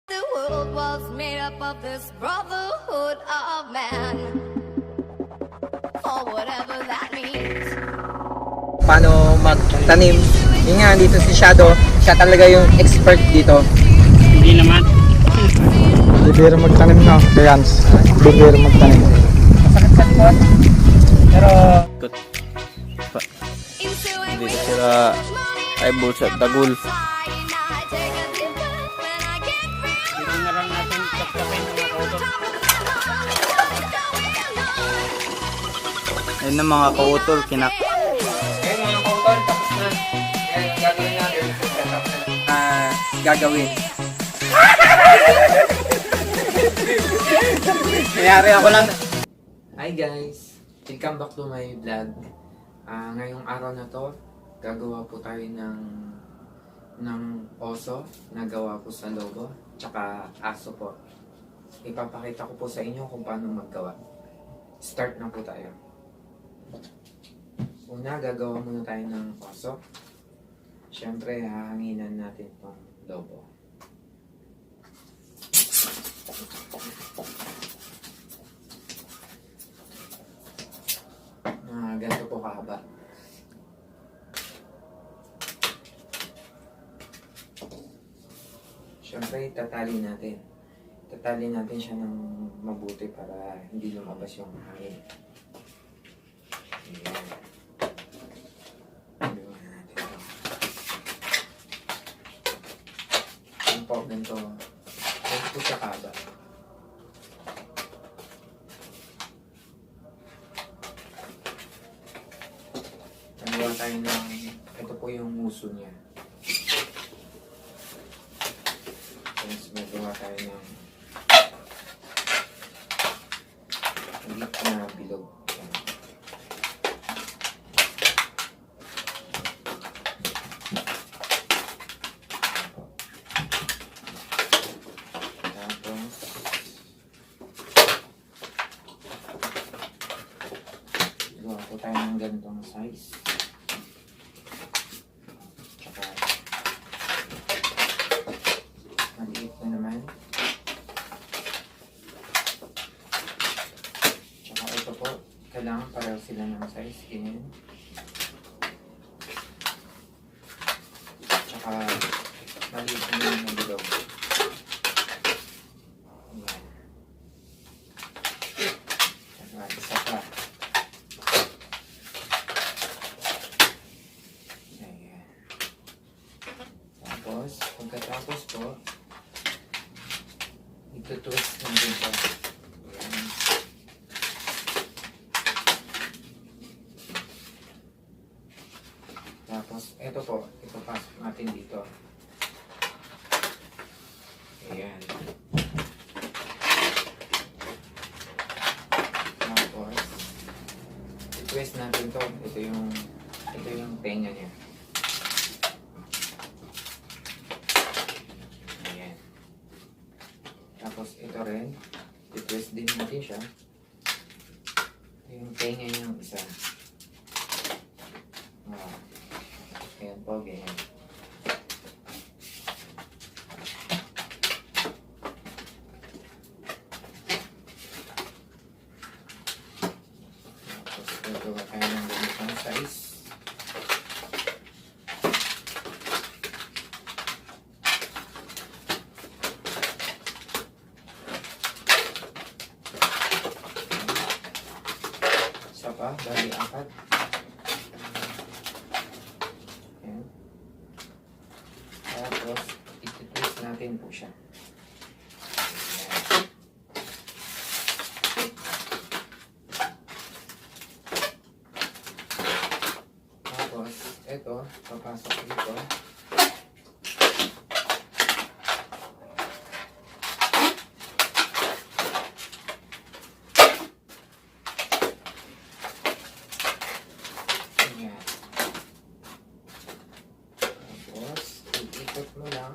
The world was made up of this brotherhood of man, for whatever that means. Paano magtanim? Yun nga, dito si Shadow, siya talaga yung expert dito. Hindi naman. Bibiro magtanim na, Kayans. Bibiro magtanim. Masakit sa likod. Pero Dito sila ay bulsa dagul. Dito na lang natin kapkapin ng mga kautol. Ayun na mga kautol, kinak. ayun mga kautol, tapos na. Ngayon, ang gagawin natin, gagawin. Nangyari ako lang. Hi guys! Welcome back to my vlog. Ngayong araw na to, gagawa po tayo ng oso na gawa po sa logo, tsaka aso po. Ipapakita ko po sa inyo kung paano maggawa. Start na po tayo. Una, gagawa muna tayo ng oso. Siyempre, hahanginan natin itong logo. Ganito po kahaba. Siyempre, tatali natin. Tatali natin siya ng mabuti para hindi lumabas yung hangin. Ayan. Gawin natin ito. Ayan po, ganito. Ganito po siya kahaba. Nagawa tayo ng, ito po yung muso niya. Tapos nagawa tayo ng ulit na bilog. Tapos gawa po tayo ng ganitong size. Maliit na naman. Tsaka ito po, kailangan pareho sila ng size. Ganyan. Tsaka maliit na yung bilog. Ayan. Tsaka isa pa. Ayan. Tapos, pagkatapos po, ito-twist natin siya. Ayan. Tapos, ito po, ipapasok natin dito. Ayan. Tapos, i-twist natin to. Ito yung tenga niya. Tapos ito rin, i-twist din natin siya. Yung tenga niya yung isa. Ayan po, ganyan. Tapos gagawa tayo ng ganitong size. Pa, bali 4. Ayan. Tapos, iti-twist natin po siya. Ayan. Tapos, ito, papasok dito. Ikot mo lang.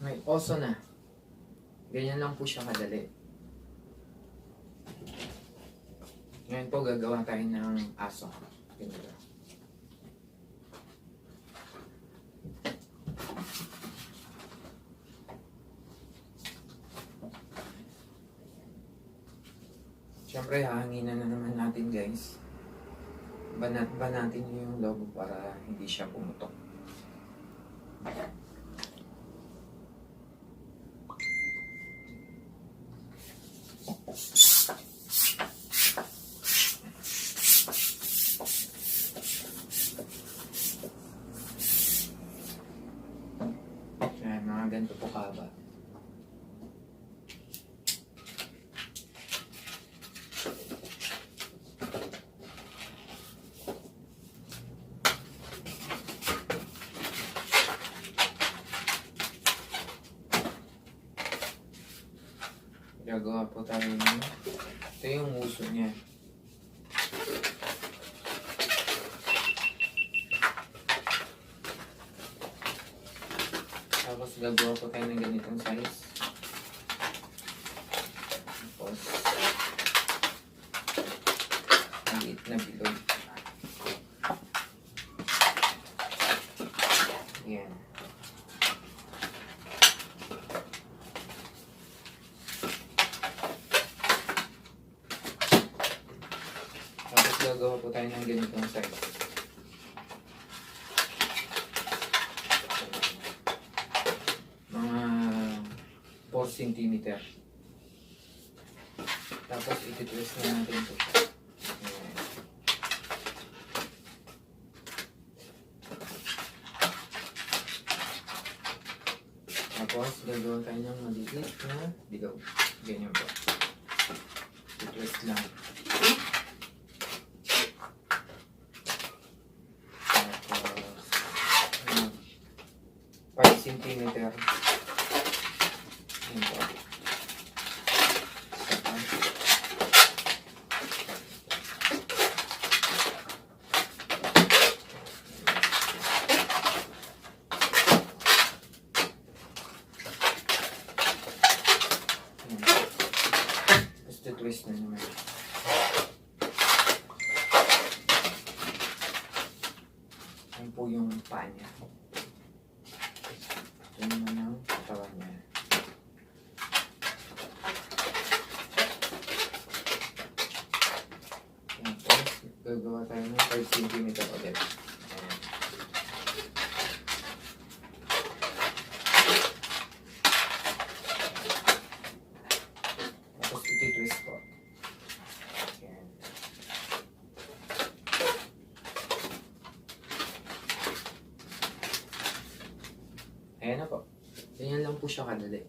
May oso na. Ganyan lang po siya kadali. Ngayon po gagawa tayo ng aso. Ganito. Siyempre, hahanginan na naman natin guys. Banatin yung logo para hindi siya pumutok. Ayan, mga ganito po kaba. Gagawa po tayo ng ito yung uso niya. Tapos gagawa po tayo ng ganitong size. Tapos maliit na bilog. Yan. Gagawa po tayo ng ganitong size. Mga 4 cm. Tapos ititwist na natin ito siya. Ayan. Tapos gagawa tayo ng maliit na bilog. Ganyan po. Ititwist lang. Centimeter. Ayan po. Basta twist na naman. Ayan po yung paa niya. Ito naman ang katawan niya. Ayan po. Gagawa tayo ng 5 cm ulit. Ayan. Tapos iti-twist po. Ayan. Ayan na po. Ganyan lang po siya kadali.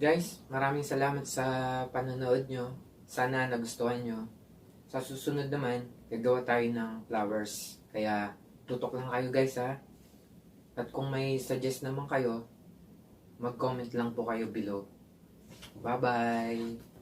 guys, maraming salamat sa panonood nyo. Sana nagustuhan nyo. Sa susunod naman, gagawa tayo ng flowers. Kaya, tutok lang kayo guys ha. At kung may suggest naman kayo, mag-comment lang po kayo below. Bye-bye!